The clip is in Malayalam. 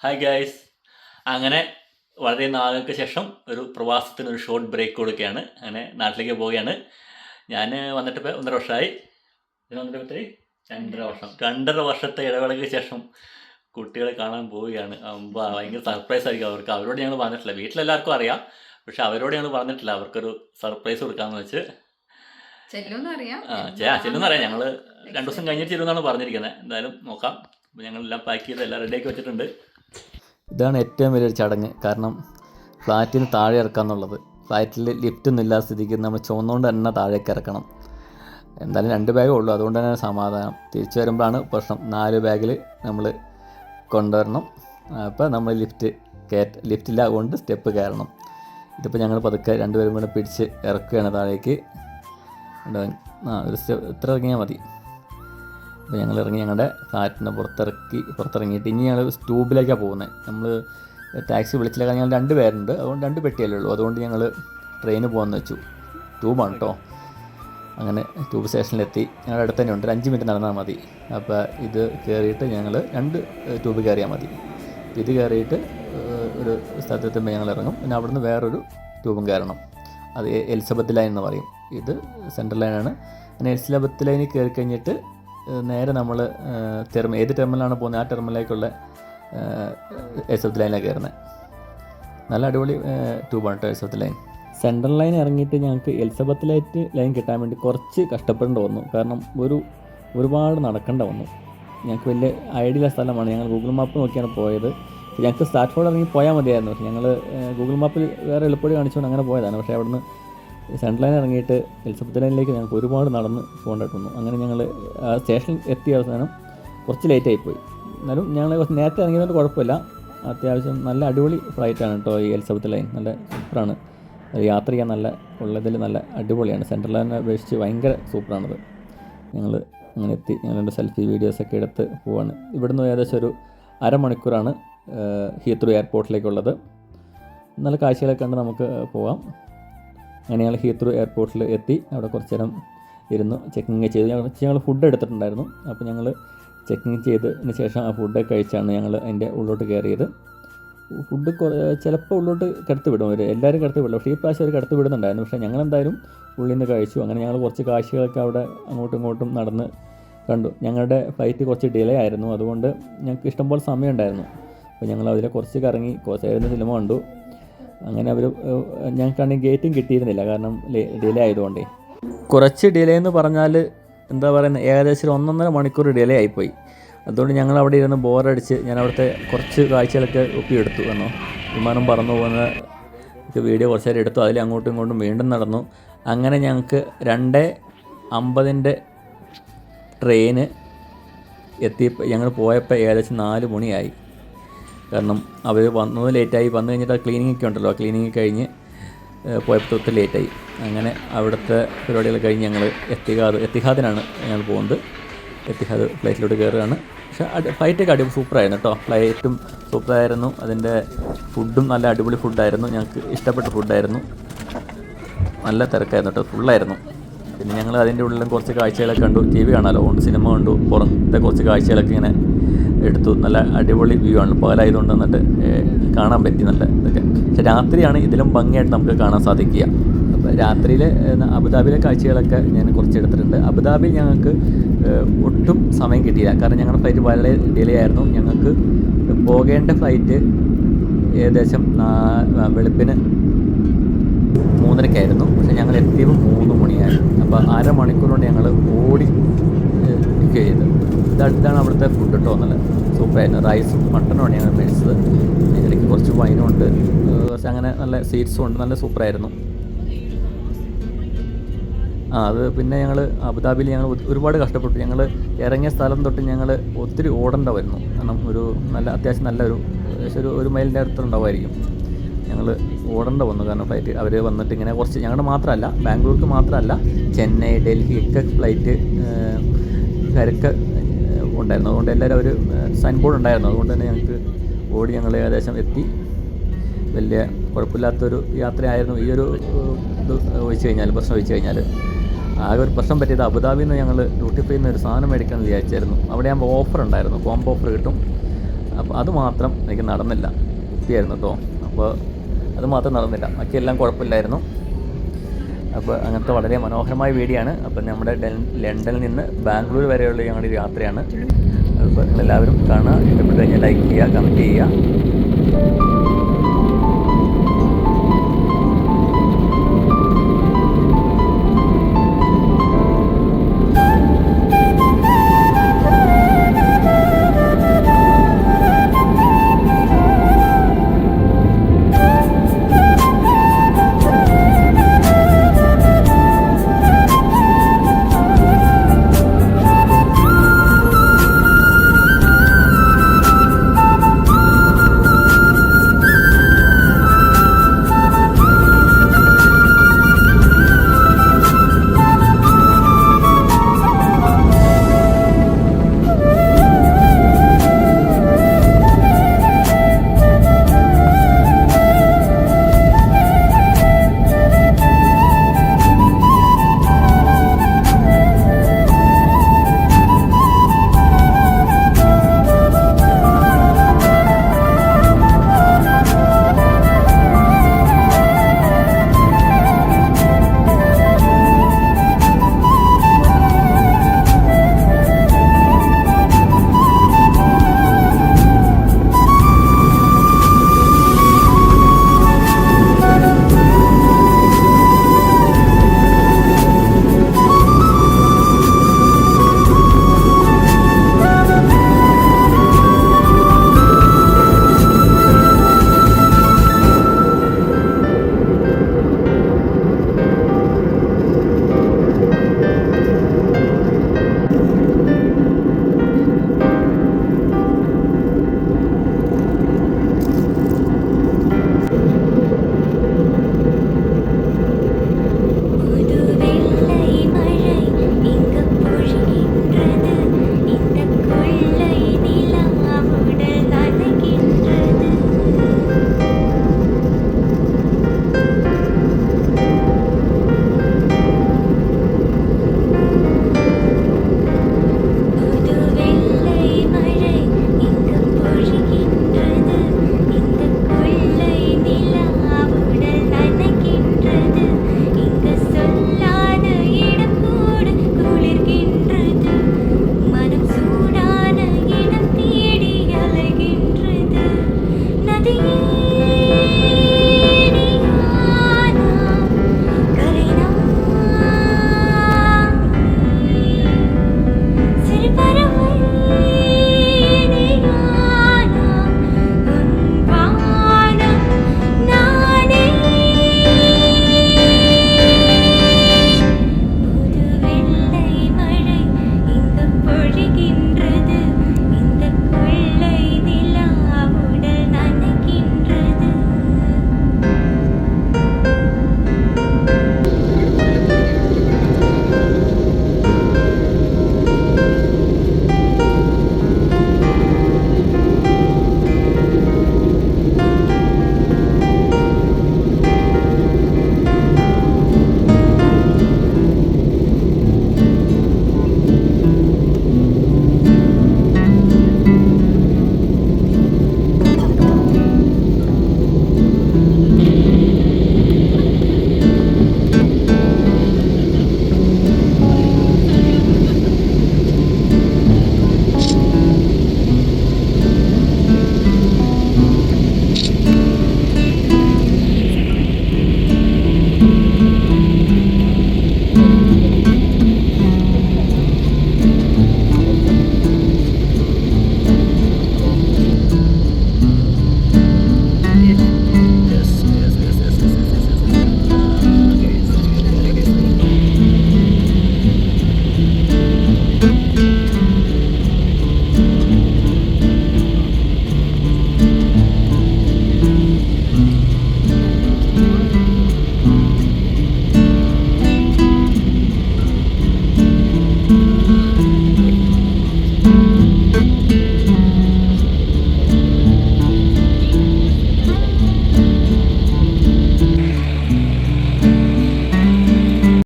Hi guys. അങ്ങനെ വളരെ നാളുകൾക്ക് ശേഷം ഒരു പ്രവാസത്തിനൊരു ഷോർട്ട് ബ്രേക്ക് കൊടുക്കുകയാണ്. അങ്ങനെ നാട്ടിലേക്ക് പോവുകയാണ്. ഞാൻ വന്നിട്ട് ഇപ്പോൾ 1.5 വർഷമായി. ഇതിന് വന്നിട്ട് എത്രയായി? 2.5 വർഷം. 2.5 വർഷത്തെ ഇടവേളയ്ക്ക് ശേഷം കുട്ടികളെ കാണാൻ പോവുകയാണ്. ഭയങ്കര സർപ്രൈസ് ആയിരിക്കും അവർക്ക്. അവരോട് ഞങ്ങൾ പറഞ്ഞിട്ടില്ല. വീട്ടിലെല്ലാവർക്കും അറിയാം, പക്ഷെ അവരോട് ഞങ്ങൾ പറഞ്ഞിട്ടില്ല. അവർക്കൊരു സർപ്രൈസ് കൊടുക്കാമെന്ന് വെച്ച്. ചെല്ലുമെന്നറിയാം. ചെല്ലുന്നറിയാം. ഞങ്ങൾ 2 ദിവസം കഴിഞ്ഞിട്ട് ചെല്ലുമെന്നാണ് പറഞ്ഞിരിക്കുന്നത്. എന്തായാലും നോക്കാം. അപ്പോൾ ഞങ്ങളെല്ലാം പാക്ക് ചെയ്ത് എല്ലാം റെഡിയാക്കി വെച്ചിട്ടുണ്ട്. ഇതാണ് ഏറ്റവും വലിയൊരു ചടങ്ങ്. കാരണം ഫ്ലാറ്റിന് താഴെ ഇറക്കുക എന്നുള്ളത്. ഫ്ലാറ്റിൽ ലിഫ്റ്റൊന്നും ഇല്ലാത്ത സ്ഥിതിക്ക് നമ്മൾ ചുവന്നുകൊണ്ട് തന്നെ താഴേക്ക് ഇറക്കണം. എന്തായാലും 2 ബാഗേ ഉള്ളൂ, അതുകൊണ്ട് തന്നെ സമാധാനം. തിരിച്ചു വരുമ്പോഴാണ് പ്രശ്നം. 4 ബാഗിൽ നമ്മൾ കൊണ്ടുവരണം. അപ്പോൾ നമ്മൾ ലിഫ്റ്റില്ല കൊണ്ട് സ്റ്റെപ്പ് കയറണം. ഇതിപ്പോൾ ഞങ്ങൾ പതുക്കെ 2 പേരും കൂടെ പിടിച്ച് ഇറക്കുകയാണ് താഴേക്ക്. ഒരു സ്റ്റെപ്പ് ഇത്ര ഇറങ്ങിയാൽ മതി. അപ്പോൾ ഞങ്ങൾ ഇറങ്ങി ഞങ്ങളുടെ ഫ്ലാറ്റിനെ പുറത്തിറങ്ങിയിട്ട് ഇനി ഞങ്ങൾ ട്യൂബിലേക്കാണ് പോകുന്നത്. നമ്മൾ ടാക്സി വിളിച്ചില്ല, കാരണം ഞങ്ങൾ 2 പേരുണ്ട്, അതുകൊണ്ട് 2 പെട്ടിയല്ലേ ഉള്ളൂ. അതുകൊണ്ട് ഞങ്ങൾ ട്രെയിന് പോകാമെന്ന് വെച്ചു. ട്യൂബാണ് കേട്ടോ. അങ്ങനെ ട്യൂബ് സ്റ്റേഷനിലെത്തി. ഞങ്ങളുടെ അടുത്ത് തന്നെ ഉണ്ട്, 5 മിനിറ്റ് നടന്നാൽ മതി. അപ്പോൾ ഇത് കയറിയിട്ട് ഞങ്ങൾ 2 ട്യൂബ് കയറിയാൽ മതി. ഇത് കയറിയിട്ട് ഒരു സ്ഥലത്തെത്തുമ്പോൾ ഞങ്ങൾ ഇറങ്ങും. പിന്നെ അവിടുന്ന് വേറൊരു ട്യൂബും കയറണം. അത് എലിസബത്ത് ലൈൻ എന്ന് പറയും. ഇത് സെൻട്രൽ ലൈനാണ്. അങ്ങനെ എലിസബത്ത് ലൈനിൽ കയറി കഴിഞ്ഞിട്ട് നേരെ നമ്മൾ ഏത് ടെർമിനലാണ് പോകുന്നത് ആ ടെർമിനലിലേക്കുള്ള എലിസബത്ത് ലൈനിലാണ് കയറുന്നത്. നല്ല അടിപൊളി ട്യൂബാണ് കേട്ടോ എലിസബത്ത് ലൈൻ. സെൻട്രൽ ലൈൻ ഇറങ്ങിയിട്ട് ഞങ്ങൾക്ക് എലിസബത്ത് ലൈൻ കിട്ടാൻ വേണ്ടി കുറച്ച് കഷ്ടപ്പെടേണ്ടി വന്നു. കാരണം ഒരുപാട് നടക്കേണ്ട വന്നു. ഞങ്ങൾക്ക് വലിയ ഐഡിയ ഉള്ള സ്ഥലമാണ്. ഞങ്ങൾ ഗൂഗിൾ മാപ്പ് നോക്കിയാണ് പോയത്. ഞങ്ങൾക്ക് സ്റ്റാറ്റ്ഫോർഡ് ഇറങ്ങി പോയാൽ മതിയായിരുന്നു. പക്ഷേ ഞങ്ങൾ ഗൂഗിൾ മാപ്പിൽ വേറെ എളുപ്പവഴി കാണിച്ചുകൊണ്ട് അങ്ങനെ പോയതാണ്. പക്ഷേ അവിടുന്ന് സെൻട്രൽ ലൈൻ ഇറങ്ങിയിട്ട് എലിസബത്ത് ലൈനിലേക്ക് ഞങ്ങൾക്ക് ഒരുപാട് നടന്ന് പോകേണ്ടതായിട്ട് വന്നു. അങ്ങനെ ഞങ്ങൾ ആ സ്റ്റേഷനിൽ എത്തിയ അവസാനം കുറച്ച് ലേറ്റായിപ്പോയി. എന്നാലും ഞങ്ങൾ കുറച്ച് നേരത്തെ ഇറങ്ങിയതുകൊണ്ട് കുഴപ്പമില്ല. അത്യാവശ്യം നല്ല അടിപൊളി ഫ്ലൈറ്റാണ് കേട്ടോ ഈ എലിസബത്ത് ലൈൻ. നല്ല സൂപ്പറാണ്. യാത്ര ചെയ്യാൻ ഉള്ളതിൽ നല്ല അടിപൊളിയാണ്. സെൻട്രൽ ലൈനെ അപേക്ഷിച്ച് ഭയങ്കര സൂപ്പറാണത്. ഞങ്ങൾ അങ്ങനെ എത്തി. ഞങ്ങളുടെ സെൽഫി വീഡിയോസൊക്കെ എടുത്ത് പോവാണ്. ഇവിടുന്ന് ഏകദേശം ഒരു അരമണിക്കൂറാണ് ഹീത്രൂ എയർപോർട്ടിലേക്കുള്ളത്. നല്ല കാഴ്ചകളൊക്കെ കണ്ട് നമുക്ക് പോവാം. അങ്ങനെ ഞങ്ങൾ ഹീത്രൂ എയർപോർട്ടിൽ എത്തി. അവിടെ കുറച്ച് നേരം ഇരുന്നു ചെക്കിങ് ചെയ്തു. ഞങ്ങൾ ഫുഡ് എടുത്തിട്ടുണ്ടായിരുന്നു. അപ്പോൾ ഞങ്ങൾ ചെക്കിങ് ചെയ്തതിന് ശേഷം ആ ഫുഡ് കഴിച്ചാണ് ഞങ്ങൾ അതിൻ്റെ ഉള്ളോട്ട് കയറിയത്. ഫുഡ് ചിലപ്പോൾ ഉള്ളോട്ട് കിടത്തി വിടും അവർ, എല്ലാവരും കിടത്തി വിടില്ല. പക്ഷേ ഈ പ്രാവശ്യം അവർ കിടത്തി വിടുന്നുണ്ടായിരുന്നു. പക്ഷേ ഞങ്ങളെന്തായാലും ഉള്ളിൽ നിന്ന് കഴിച്ചു. അങ്ങനെ ഞങ്ങൾ കുറച്ച് കാഴ്ചകളൊക്കെ അവിടെ അങ്ങോട്ടും ഇങ്ങോട്ടും നടന്ന് കണ്ടു. ഞങ്ങളുടെ ഫ്ലൈറ്റ് കുറച്ച് ഡിലേ ആയിരുന്നു, അതുകൊണ്ട് ഞങ്ങൾക്ക് ഇഷ്ടംപോലെ സമയം ഉണ്ടായിരുന്നു. അപ്പോൾ ഞങ്ങൾ അതിൽ കുറച്ച് കറങ്ങി കുറച്ചായിരുന്നു സിനിമ കണ്ടു. അങ്ങനെ അവർ ഞങ്ങൾക്കാണെങ്കിൽ ഗേറ്റും കിട്ടിയിരുന്നില്ല, കാരണം ഡിലേ ആയതുകൊണ്ടേ. കുറച്ച് ഡിലേ എന്ന് പറഞ്ഞാൽ എന്താ പറയുന്നത്, ഏകദേശം 1.5 മണിക്കൂർ ഡിലേ ആയിപ്പോയി. അതുകൊണ്ട് ഞങ്ങൾ അവിടെ ഇരുന്ന് ബോറടിച്ച് ഞാൻ അവിടുത്തെ കുറച്ച് കാഴ്ചകളൊക്കെ ഒപ്പിയെടുത്തു. കാരണം വിമാനം പറന്നു പോകുന്ന വീഡിയോ കുറച്ച് നേരം എടുത്തു. അതിൽ അങ്ങോട്ടും ഇങ്ങോട്ടും വീണ്ടും നടന്നു. അങ്ങനെ ഞങ്ങൾക്ക് 2:50 ട്രെയിന് ഞങ്ങൾ പോയപ്പോൾ ഏകദേശം 4 മണിയായി. കാരണം അവർ വന്നത് ലേറ്റായി. വന്നു കഴിഞ്ഞിട്ട് ക്ലീനിങ് ഒക്കെ ഉണ്ടല്ലോ, ക്ലീനിങ് കഴിഞ്ഞ് പോയപ്പോൾ തൊട്ട് ലേറ്റായി. അങ്ങനെ അവിടുത്തെ പരിപാടികൾ കഴിഞ്ഞ് ഞങ്ങൾ എത്തിഹാദിനാണ് ഞങ്ങൾ പോകുന്നത്. എത്തിഹാദ് ഫ്ലൈറ്റിലോട്ട് കയറുകയാണ്. പക്ഷേ ഫ്ലൈറ്റൊക്കെ സൂപ്പറായിരുന്നു കേട്ടോ. ഫ്ലൈറ്റും സൂപ്പറായിരുന്നു. അതിൻ്റെ ഫുഡും നല്ല അടിപൊളി ഫുഡായിരുന്നു. ഞങ്ങൾക്ക് ഇഷ്ടപ്പെട്ട ഫുഡായിരുന്നു. നല്ല തിരക്കായിരുന്നു കേട്ടോ, ഫുള്ളായിരുന്നു. പിന്നെ ഞങ്ങൾ അതിൻ്റെ ഉള്ളിലും കുറച്ച് കാഴ്ചകളൊക്കെ കണ്ടു. TV കാണാമല്ലോ, സിനിമ കണ്ടു. പുറത്തെ കുറച്ച് കാഴ്ചകളൊക്കെ ഇങ്ങനെ എടുത്തു. നല്ല അടിപൊളി വ്യൂ ആണ്. പകലായതുകൊണ്ട് വന്നിട്ട് കാണാൻ പറ്റി നല്ല ഇതൊക്കെ. പക്ഷേ രാത്രിയാണ് ഇതിലും ഭംഗിയായിട്ട് നമുക്ക് കാണാൻ സാധിക്കുക. അപ്പോൾ രാത്രിയിൽ അബുദാബിയിലെ കാഴ്ചകളൊക്കെ ഞാൻ കുറച്ച് എടുത്തിട്ടുണ്ട്. അബുദാബിയിൽ ഞങ്ങൾക്ക് ഒട്ടും സമയം കിട്ടിയില്ല, കാരണം ഞങ്ങളുടെ ഫ്ലൈറ്റ് വളരെ ഡിലേ ആയിരുന്നു. ഞങ്ങൾക്ക് പോകേണ്ട ഫ്ലൈറ്റ് ഏകദേശം വെളുപ്പിന് 3:30 പക്ഷേ ഞങ്ങൾ എത്തിയപ്പോൾ 3 മണിയായി. അപ്പോൾ 1/2 മണിക്കൂർ കൊണ്ട് ഞങ്ങൾ ഓടി ചെയ്ത്. ഇതാണ് അവിടുത്തെ ഫുഡ് കേട്ടോ. നല്ല സൂപ്പറായിരുന്നു. റൈസും മട്ടനുമാണ് ഞങ്ങൾ മേടിച്ചത്. ഇടയ്ക്ക് കുറച്ച് വൈനും ഉണ്ട്, അങ്ങനെ നല്ല സീറ്റ്സും ഉണ്ട്. നല്ല സൂപ്പറായിരുന്നു. അത് പിന്നെ ഞങ്ങൾ അബുദാബിയിൽ ഞങ്ങൾ ഒരുപാട് കഷ്ടപ്പെട്ടു. ഞങ്ങൾ ഇറങ്ങിയ സ്ഥലം തൊട്ട് ഞങ്ങൾ ഒത്തിരി ഓടേണ്ട വരുന്നു. കാരണം അത്യാവശ്യം നല്ലൊരു ഏകദേശം 1 മൈലിൻ്റെ അടുത്തുണ്ടാവുമായിരിക്കും. ഞങ്ങൾ ഓടേണ്ട വന്നു, കാരണം ഫ്ലൈറ്റ് അവർ വന്നിട്ട് ഇങ്ങനെ കുറച്ച് ഞങ്ങളുടെ മാത്രമല്ല, ബാംഗ്ലൂർക്ക് മാത്രമല്ല, ചെന്നൈ, ഡൽഹി ഒക്കെ ഫ്ലൈറ്റ് കരക്ക് ഉണ്ടായിരുന്നു. അതുകൊണ്ട് എല്ലാവരും ഒരു സൈൻ ബോർഡ് ഉണ്ടായിരുന്നു. അതുകൊണ്ട് തന്നെ ഞങ്ങൾ ഏകദേശം എത്തി. വലിയ കുഴപ്പമില്ലാത്തൊരു യാത്രയായിരുന്നു. ഈ ഒരു പ്രശ്നം ഒഴിച്ച് കഴിഞ്ഞാൽ ആകെ ഒരു പ്രശ്നം പറ്റിയത് അബുദാബിയിൽ നിന്ന് ഞങ്ങൾ ഡ്യൂട്ടി ഫ്രീയിൽ നിന്ന് ഒരു സാധനം മേടിക്കണമെന്ന് വിചാരിച്ചായിരുന്നു. അവിടെ ആകുമ്പോൾ ഓഫർ ഉണ്ടായിരുന്നു, കോംബോ ഓഫർ കിട്ടും. അപ്പോൾ അത് മാത്രം എനിക്ക് നടന്നില്ല. കുട്ടിയായിരുന്നു കേട്ടോ. അപ്പോൾ അത് മാത്രം നടന്നില്ല, ബാക്കിയെല്ലാം കുഴപ്പമില്ലായിരുന്നു. അപ്പോൾ അങ്ങനത്തെ വളരെ മനോഹരമായ വീഡിയോ ആണ്. അപ്പോൾ നമ്മുടെ ലണ്ടനിൽ നിന്ന് ബാംഗ്ലൂർ വരെയുള്ള ഞങ്ങളുടെ യാത്രയാണ്. അപ്പോൾ നിങ്ങളെല്ലാവരും കാണുക. ഇഷ്ടപ്പെട്ട് കഴിഞ്ഞാൽ ലൈക്ക് ചെയ്യുക, കമൻറ്റ് ചെയ്യുക.